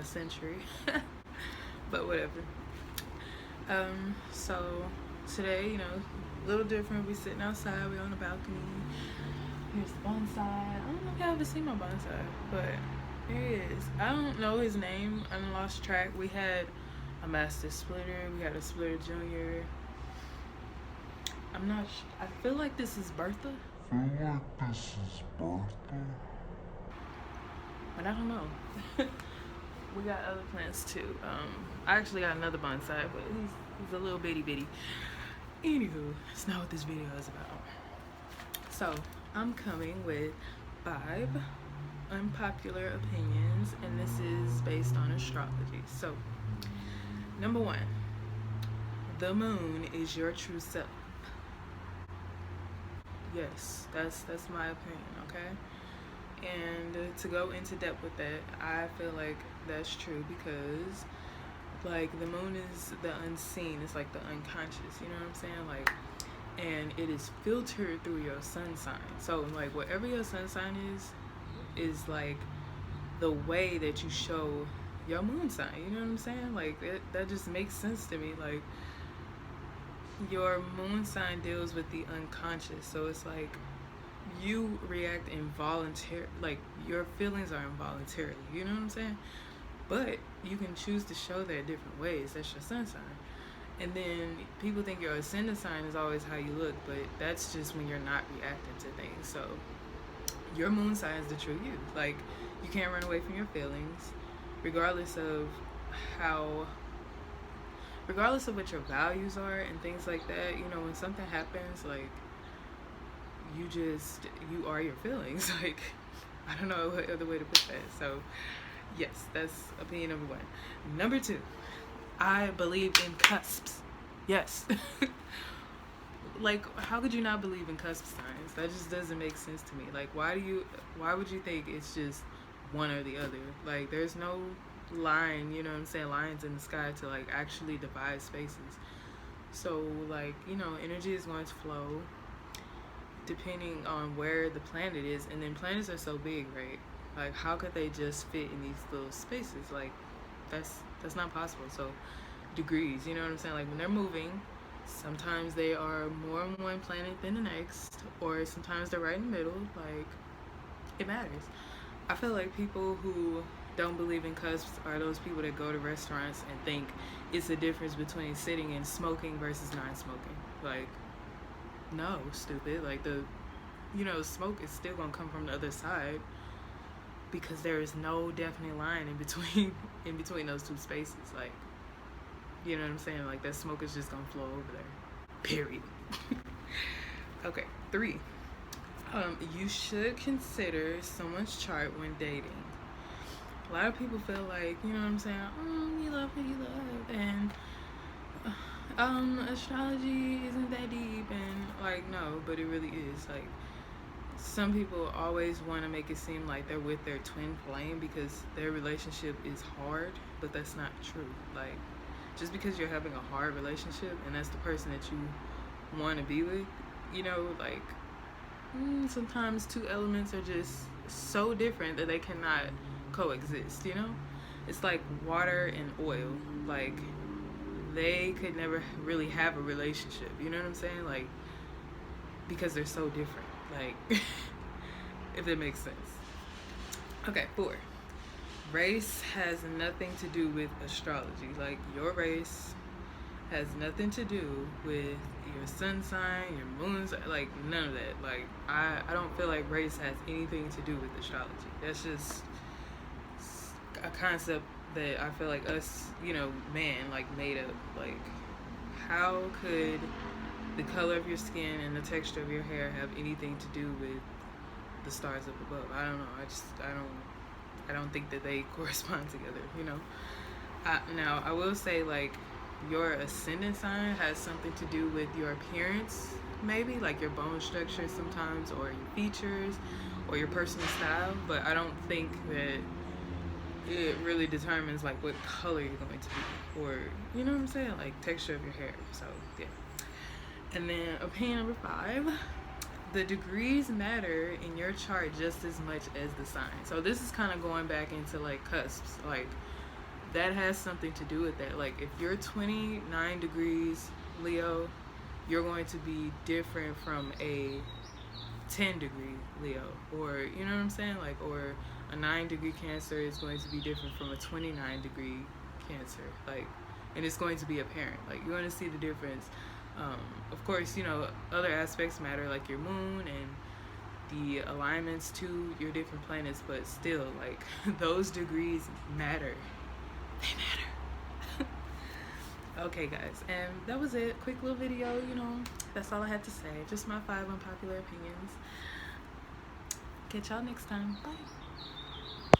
a century. But whatever. So today, a little different. We sitting outside. We on the balcony. Here's the bonsai. I don't know if y'all ever seen my bonsai, but there he is. I don't know his name. I lost track. We had a master splitter. We had a splitter junior. I'm not. I feel like this is Bertha. But I don't know. We got other plants too. I actually got another bonsai, but he's a little bitty. Anywho, it's not what this video is about. So I'm coming with 5 unpopular opinions, and this is based on astrology. So, number 1, the moon is your true self. Yes, that's my opinion, okay? And to go into depth with that, I feel like that's true because, like, the moon is the unseen. It's like the unconscious, you know what I'm saying? Like, and it is filtered through your sun sign. So, like, whatever your sun sign is like the way that you show your moon sign, you know what I'm saying? Like, that just makes sense to me. Like, your moon sign deals with the unconscious, so it's like you react involuntarily, like your feelings are involuntary, you know what I'm saying? But you can choose to show that different ways. That's your sun sign. And then people think your ascendant sign is always how you look, but that's just when you're not reacting to things. So your moon sign is the true you. Like, you can't run away from your feelings, regardless of what your values are and things like that. When something happens, like, you are your feelings. Like, I don't know what other way to put that. So yes, that's opinion number 1. Number 2, I believe in cusps. Yes. Like, how could you not believe in cusp signs? That just doesn't make sense to me. Like, why would you think it's just one or the other? Like, there's no line, you know what I'm saying, lines in the sky to, like, actually divide spaces. So, like, energy is going to flow depending on where the planet is, and then planets are so big, right? Like, how could they just fit in these little spaces? Like, that's not possible. So degrees, you know what I'm saying? Like, when they're moving, sometimes they are more on one planet than the next, or sometimes they're right in the middle. Like, it matters. I feel like people who don't believe in cusps are those people that go to restaurants and think it's the difference between sitting and smoking versus non-smoking. Like, no, stupid. Like, the smoke is still gonna come from the other side because there is no definite line in between those two spaces. Like, you know what I'm saying? Like, that smoke is just gonna flow over there. Period. Okay, 3. You should consider someone's chart when dating. A lot of people feel like, you know what I'm saying, you love who you love, and astrology isn't that deep, and, like, no, but it really is. Like, some people always want to make it seem like they're with their twin flame because their relationship is hard, but that's not true. Like, just because you're having a hard relationship and that's the person that you want to be with, like, sometimes 2 elements are just so different that they cannot coexist. It's like water and oil. Like, they could never really have a relationship, you know what I'm saying? Like, because they're so different. Like, if that makes sense. Okay, 4. Race has nothing to do with astrology. Like, your race has nothing to do with your sun sign, your moon sign, like, none of that. Like, I don't feel like race has anything to do with astrology. That's just a concept that I feel like us, man, like, made up. Like, how could the color of your skin and the texture of your hair have anything to do with the stars up above? I don't know. I don't think that they correspond together, Now, I will say, like, your ascendant sign has something to do with your appearance, maybe, like your bone structure sometimes, or your features, or your personal style, but I don't think that it really determines, like, what color you're going to be, or, you know what I'm saying, like, texture of your hair. So, yeah. And then opinion number 5, the degrees matter in your chart just as much as the sign. So this is kind of going back into, like, cusps. Like, that has something to do with that. Like if you're 29 degrees Leo, you're going to be different from a 10-degree Leo, or you know what I'm saying, like, or a 9-degree Cancer is going to be different from a 29-degree Cancer, like, and it's going to be apparent. Like you're going to see the difference. Of course, you know, other aspects matter, like your moon and the alignments to your different planets, but still, like, those degrees matter. They matter. Okay, guys, and that was it. Quick little video, you know. That's all I had to say. Just my 5 unpopular opinions. Catch y'all next time. Bye.